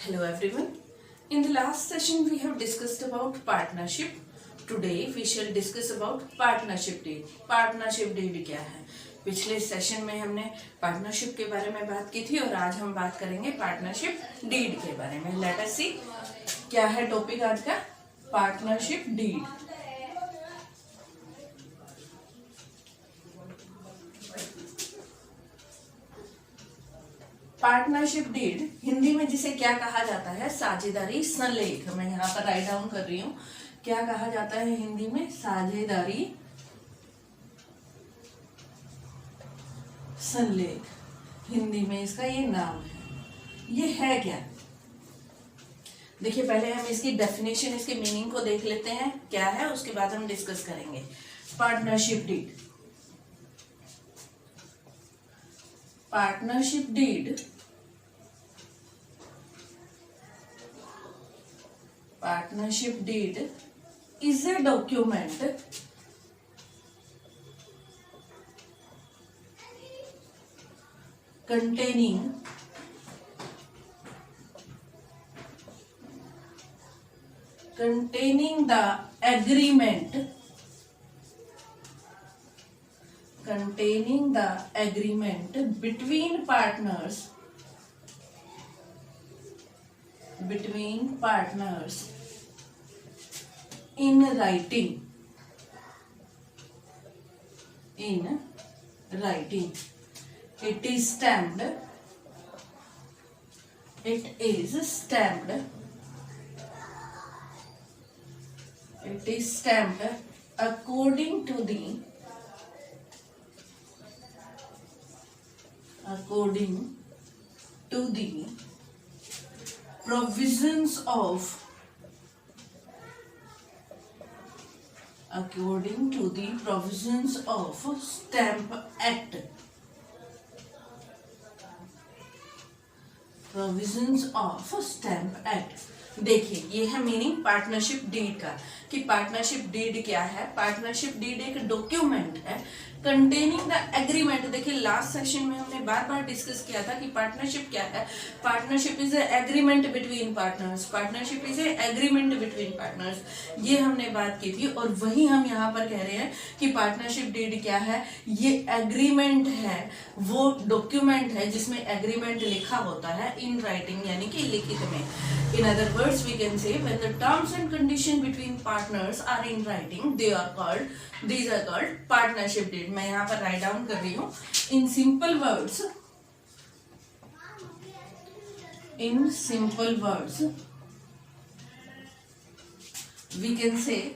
Hello everyone. In the last session we have discussed about partnership. Today we shall discuss about partnership deed. Partnership deed क्या है? पिछले session में हमने partnership के बारे में बात की थी और आज हम बात करेंगे पार्टनरशिप डीड के बारे में. लेट अस सी क्या है टॉपिक आज का. Partnership deed. Partnership deed Hindi में जिसे क्या कहा जाता है, साझेदारी संलेख. मैं यहाँ पर राइट डाउन कर रही हूँ. क्या कहा जाता है हिंदी में? साझेदारी संलेख. हिंदी में इसका ये नाम है. ये है क्या? देखिए पहले हम इसकी डेफिनेशन, इसके मीनिंग को देख लेते हैं क्या है, उसके बाद हम डिस्कस करेंगे. Partnership deed. Partnership deed is a document containing the agreement between partners in writing. It is stamped according to the provisions of Stamp Act. देखिए ये है मीनिंग पार्टनरशिप डीड का कि पार्टनरशिप डीड क्या है. पार्टनरशिप डीड एक document है containing the agreement. देखिए लास्ट सेशन में हमने बार बार डिस्कस किया था कि पार्टनरशिप क्या है. Partnership is agreement between partners. Partnership is agreement between partners. ये हमने बात की थी और वही हम यहाँ पर कह रहे हैं कि पार्टनरशिप डीड क्या है. ये एग्रीमेंट है, वो डॉक्यूमेंट है जिसमें एग्रीमेंट लिखा होता है इन राइटिंग यानी कि लिखित में. In other words, we can say when the terms and conditions between partners are in writing, these are called partnership deed. मैं यहाँ पर write down कर रही हूँ. In simple words, we can say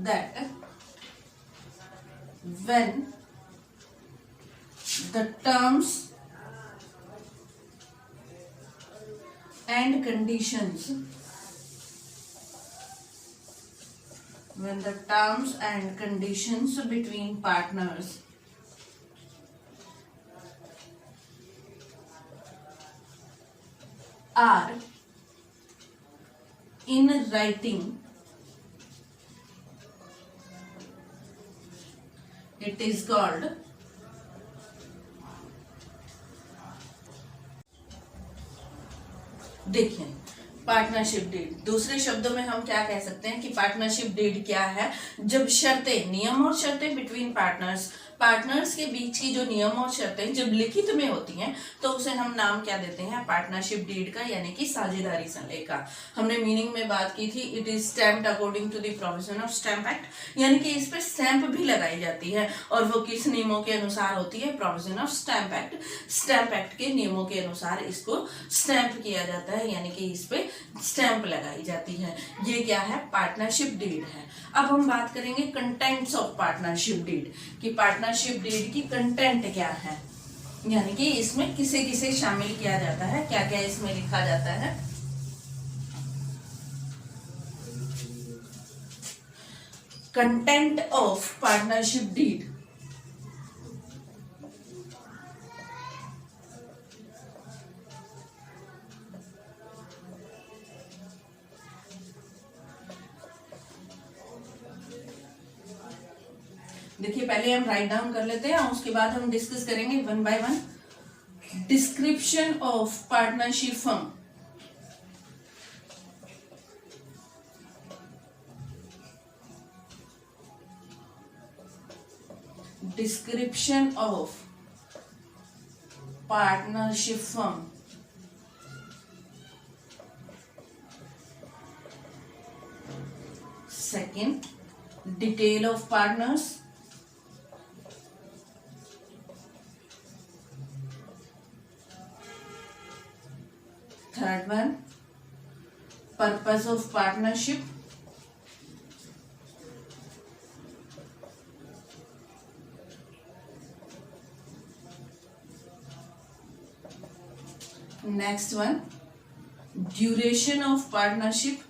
that when the terms and conditions between partners are in writing, it is called देखिए partnership deed. दूसरे शब्दों में हम क्या कह सकते हैं कि पार्टनरशिप डीड क्या है? जब शर्तें, नियम और शर्तें बिटवीन पार्टनर्स के बीच की जो नियम और शर्तें जब लिखित में होती हैं तो उसे हम नाम क्या देते हैं? पार्टनरशिप डीड का यानी कि साझेदारी संलेख का. हमने मीनिंग में बात की थी. It is stamped according to the provision of stamp act, यानी कि इस पे स्टैंप भी लगाई जाती है और वो किस नियमों के अनुसार होती है? Provision of stamp act. Stamp act के नियमों के अनुसार इसको स्टैंप किया जाता है यानी कि इस पे स्टैंप लगाई जाती है. ये क्या है? पार्टनरशिप डीड है. अब हम बात करेंगे कंटेंट्स ऑफ पार्टनरशिप डीड कि पार्टनरशिप डीड की कंटेंट क्या है, यानी कि इसमें किसे किसे शामिल किया जाता है, क्या क्या इसमें लिखा जाता है. Content of partnership deed. देखिए पहले पहले हम राइट डाउन कर लेते हैं, उसके बाद हम डिस्कस करेंगे one by one. Description of partnership firm. Description of partnership firm. Second, detail of partners. Third one, purpose of partnership. Next one, duration of partnership.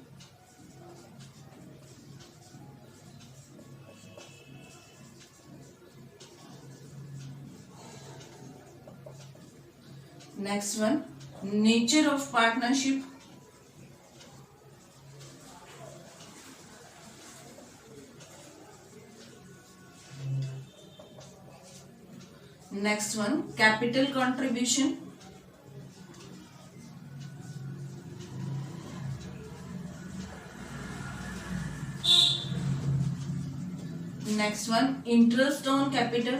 Next one, nature of partnership. Next one, capital contribution. Next one, interest on capital.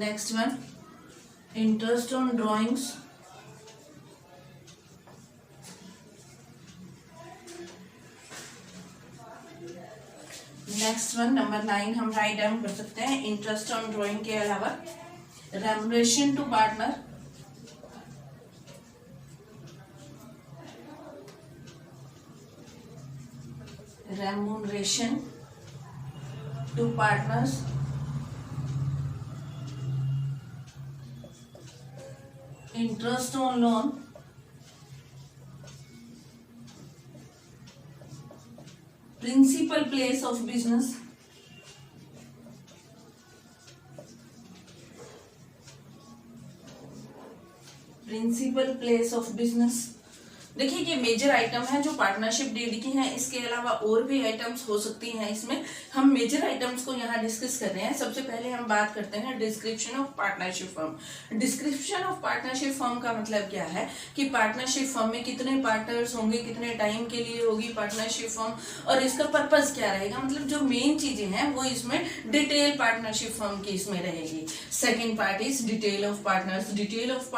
Next one, interest on drawings. Next one number 9 हम write down कर सकते हैं interest on drawing के अलावा remuneration to partner, remuneration to partners, interest on loan, principal place of business, principal place of business. देखिए ये major item है जो पार्टनरशिप डीड की हैं, इसके अलावा और भी आइटम्स हो सकती हैं। इसमें हम मेजर आइटम्स को यहाँ डिस्कस कर रहे हैं। सबसे पहले हम बात करते हैं description of partnership firm. Description of partnership firm का मतलब क्या है कि पार्टनरशिप फर्म में कितने पार्टनर्स होंगे, कितने टाइम के लिए होगी पार्टनरशिप फर्म, और इसका पर्पज क्या रहेगा। मतलब जो मेन चीजें हैं वो इसमें डिटेल पार्टनरशिप फर्म की इसमें रहेगी। Second part is detail of partners. Detail of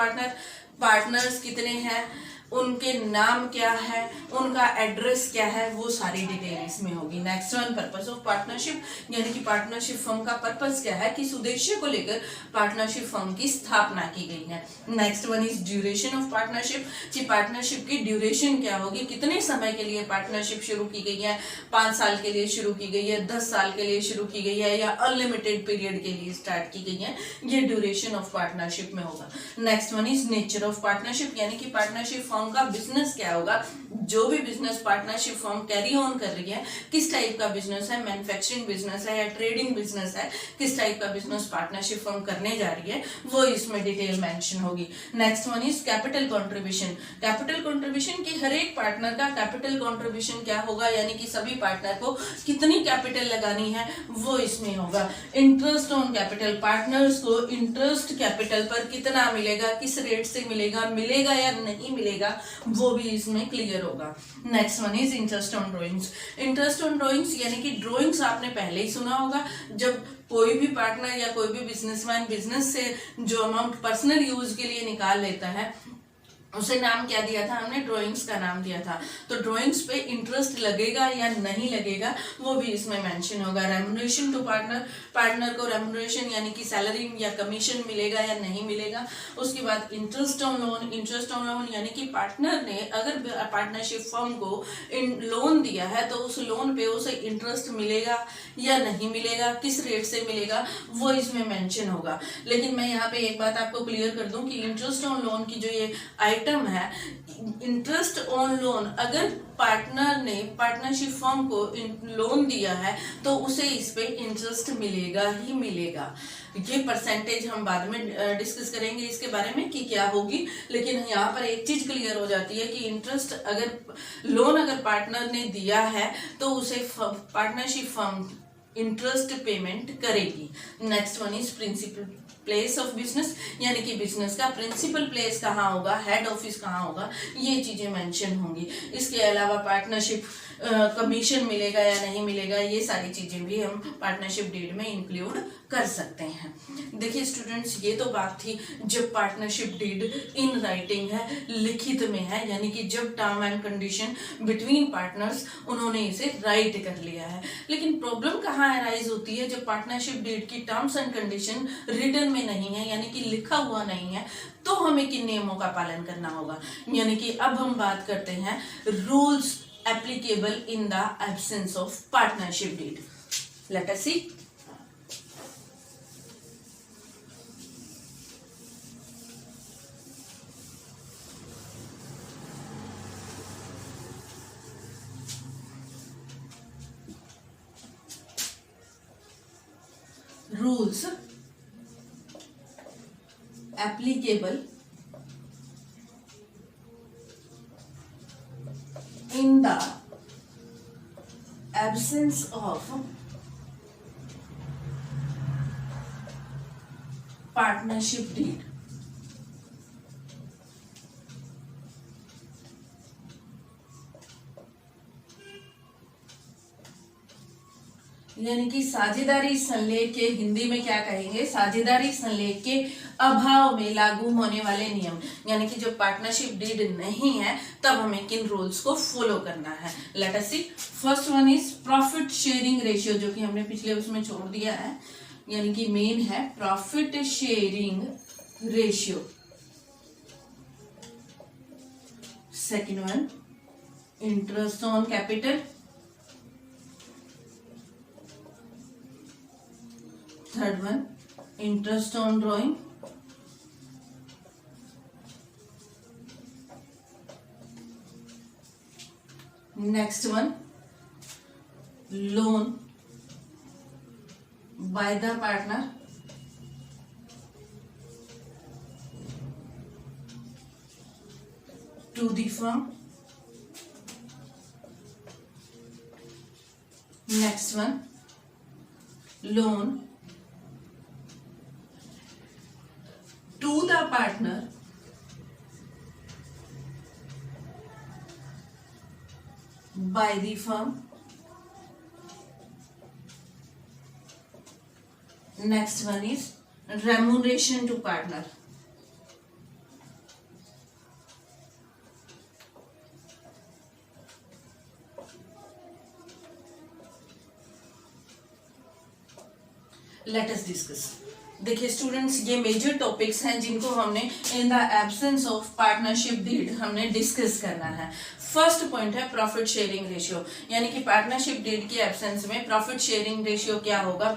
partners कितने हैं, उनके नाम क्या है, उनका एड्रेस क्या है, वो सारी डिटेल इसमें होगी। Next one purpose of partnership, यानी कि पार्टनरशिप फर्म का पर्पस क्या है, किस उद्देश्य को लेकर पार्टनरशिप फर्म की स्थापना की गई है। Next one is duration of partnership, कि पार्टनरशिप की ड्यूरेशन क्या होगी, कितने समय के लिए पार्टनरशिप शुरू की गई है, 5 साल के लिए शुरू की गई है, 10 साल के लिए शुरू की गई है, या अनलिमिटेड पीरियड के लिए स्टार्ट की गई है, ये ड्यूरेशन ऑफ पार्टनरशिप में होगा। Next one is nature of partnership, यानी कि पार्टनरशिप फर्म का बिजनेस क्या होगा, जो भी business partnership firm carry on कर रही है, किस टाइप का बिजनेस है, मैन्युफैक्चरिंग बिजनेस है या ट्रेडिंग बिजनेस है, किस टाइप का बिजनेस पार्टनरशिप फर्म करने जा रही है, वो इसमें डिटेल मेंशन होगी। Next one is capital contribution. Capital contribution की हर एक पार्टनर का कैपिटल कंट्रीब्यूशन क्या होगा, यानी कि सभी पार्टनर को कितनी कैपिटल लगानी है वो इसमें होगा। इंटरेस्ट ऑन कैपिटल, पार्टनर्स को इंटरेस्ट कैपिटल पर कितना मिलेगा, किस रेट से मिलेगा, मिलेगा या नहीं मिलेगा, वो भी इसमें क्लियर होगा। Next one is interest on drawings. Interest on drawings यानी कि ड्राइंग्स आपने पहले ही सुना होगा, जब कोई भी पार्टनर या कोई भी बिजनेसमैन बिजनेस से जो अमाउंट पर्सनल यूज के लिए निकाल लेता है उसे नाम क्या दिया था हमने, ड्राइंग्स का नाम दिया था। तो ड्राइंग्स पे इंटरेस्ट लगेगा या नहीं लगेगा वो भी इसमें मेंशन होगा। रेम्युनरेशन टू पार्टनर, पार्टनर को रेम्युनरेशन यानी कि सैलरी या कमीशन मिलेगा या नहीं मिलेगा। उसके बाद interest on loan, interest on loan यानी कि पार्टनर ने अगर पार्टनरशिप फर्म को लोन दिया है तो उस लोन पे उसे इंटरेस्ट मिलेगा या नहीं मिलेगा, किस रेट से मिलेगा, वो इसमें मेंशन होगा। लेकिन मैं यहाँ पे एक बात आपको क्लियर कर दूं कि इंटरेस्ट ऑन लोन की जो ये आइटम है इंटरेस्ट ऑन लोन। अगर पार्टनर ने पार्टनरशिप फर्म को लोन दिया है तो उसे इस पे इंटरेस्ट मिलेगा ही मिलेगा। ये परसेंटेज हम बाद में डिस्कस करेंगे इसके बारे में कि क्या होगी, लेकिन यहाँ पर एक चीज क्लियर हो जाती है कि इंटरेस्ट अगर पार्टनर ने दिया है तो उसे पार्टनरशिप फर्म इंटरेस्ट पेमेंट करेगी। Next one is principal place of business, यानी कि बिजनेस का प्रिंसिपल प्लेस कहाँ होगा, हेड ऑफिस कहाँ होगा, ये चीजें मेंशन होंगी। इसके अलावा पार्टनरशिप कमीशन मिलेगा या नहीं मिलेगा, ये सारी चीजें भी हम पार्टनरशिप डीड में इंक्लूड कर सकते हैं। देखिए स्टूडेंट्स, ये तो बात थी जब पार्टनरशिप डीड इन राइटिंग है, लिखित में है, यानी कि जब term and condition between partners उन्होंने इसे राइट कर लिया है। लेकिन प्रॉब्लम कहाँ अराइज होती है, जब पार्टनरशिप डीड की टर्म्स एंड कंडीशन रिटन में नहीं है, यानी कि लिखा हुआ नहीं है, तो हमें किन नियमों का पालन करना होगा। यानी कि अब हम बात करते हैं rules applicable in the absence of partnership deed. Let us see. Rules applicable in the absence of partnership deed. यानी कि साझेदारी संलेख के हिंदी में क्या कहेंगे, साझेदारी संलेख के अभाव में लागू होने वाले नियम। यानी कि जब पार्टनरशिप डीड नहीं है तब हमें किन रूल्स को फॉलो करना है। Let us see. First one is profit sharing ratio, जो कि हमने पिछले उसमें छोड़ दिया है, यानी कि मेन है profit sharing ratio. Second one interest on capital. Third one interest on drawing. Next one loan by the partner to the firm. Next one loan to the partner by the firm. Next one is remuneration to partner. Let us discuss. देखिए students, ये major topics हैं जिनको हमने in the absence of partnership deed हमने discuss करना है। First point है profit sharing ratio, यानी कि पार्टनरशिप डीड की एब्सेंस में प्रॉफिट शेयरिंग रेशियो क्या होगा,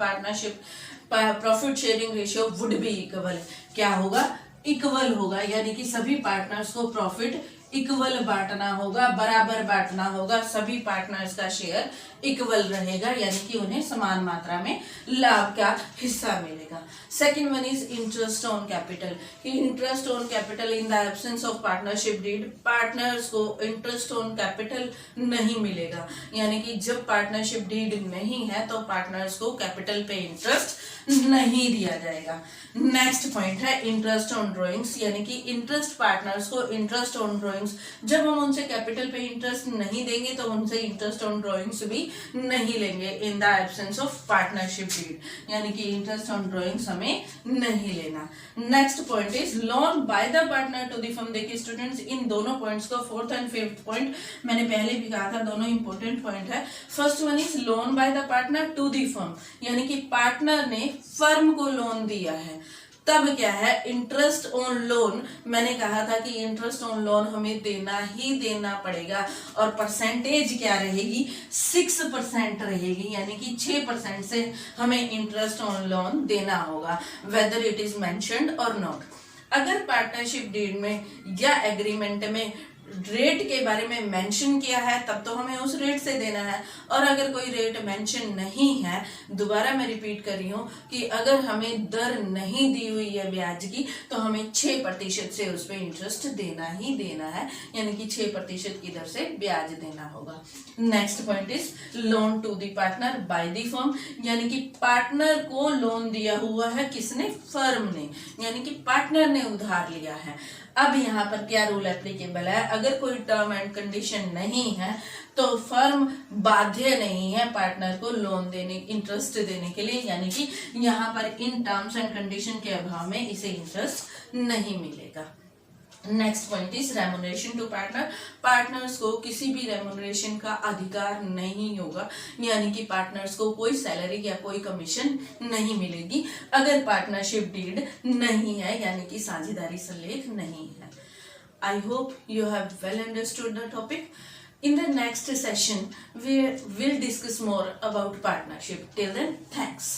profit sharing ratio would be equal. क्या होगा, इक्वल होगा, यानी कि सभी पार्टनर्स को प्रॉफिट इक्वल बांटना होगा, बराबर बांटना होगा, सभी पार्टनर्स का शेयर इक्वल रहेगा, यानी कि उन्हें समान मात्रा में लाभ का हिस्सा मिलेगा। Second one is interest on capital. Interest on capital in the absence of partnership deed partners को इंटरेस्ट ऑन कैपिटल नहीं मिलेगा, यानी कि जब पार्टनरशिप डीड नहीं है तो पार्टनर्स को कैपिटल पे इंटरेस्ट नहीं दिया जाएगा। नेक्स्ट पॉइंट है इंटरेस्ट ऑन ड्रॉइंग्स, यानी कि इंटरेस्ट पार्टनर्स को इंटरेस्ट ऑन ड्रॉइंग्स, जब हम उनसे कैपिटल पे इंटरेस्ट नहीं देंगे तो उनसे इंटरेस्ट ऑन ड्रॉइंग्स भी नहीं लेंगे in the absence of partnership deed, यानी कि इंटरेस्ट ऑन ड्रॉइंग्स हमें नहीं लेना। Next point is loan by the partner to the firm. देखिए स्टूडेंट्स, इन दोनों पॉइंट्स को, फोर्थ एंड फिफ्थ पॉइंट मैंने पहले भी कहा था, दोनों इंपॉर्टेंट पॉइंट है। First one is loan by the partner to the firm, यानी कि पार्टनर ने फर्म को लोन दिया है, तब क्या है इंटरेस्ट ऑन लोन। मैंने कहा था कि इंटरेस्ट ऑन लोन हमें देना ही देना पड़ेगा, और परसेंटेज क्या रहेगी, 6% रहेगी, यानी कि 6% से हमें इंटरेस्ट ऑन लोन देना होगा, वेदर इट इज मेंशन्ड और नॉट। अगर पार्टनरशिप डीड में या एग्रीमेंट में रेट के बारे में मेंशन किया है तब तो हमें उस रेट से देना है, और अगर कोई रेट मेंशन नहीं है, दोबारा मैं रिपीट कर रही हूँ कि अगर हमें दर नहीं दी हुई है ब्याज की तो हमें 6% से उस पर इंटरेस्ट देना ही देना है, यानी कि 6% की दर से ब्याज देना होगा। Next point is loan to the partner by the firm, यानी कि पार्टनर को लोन दिया हुआ है किसने? फर्म ने, यानी कि पार्टनर ने उधार लिया है। अब यहाँ पर क्या रूल एप्लीकेबल है? अगर कोई टर्म एंड कंडीशन नहीं है तो फर्म बाध्य नहीं है पार्टनर को लोन देने, इंटरेस्ट देने के लिए, यानी कि यहाँ पर इन टर्म्स एंड कंडीशन के अभाव में इसे इंटरेस्ट नहीं मिलेगा। Next point is remuneration to partner, partners को किसी भी रेमुनरेशन का अधिकार नहीं होगा, यानी कि पार्टनर्स को कोई सैलरी या कोई कमीशन नहीं मिलेगी अगर पार्टनरशिप डीड नहीं है, यानी कि साझेदारी सलेख नहीं है। I hope you have well understood the topic. In the next session, we will discuss more about partnership. Till then, thanks.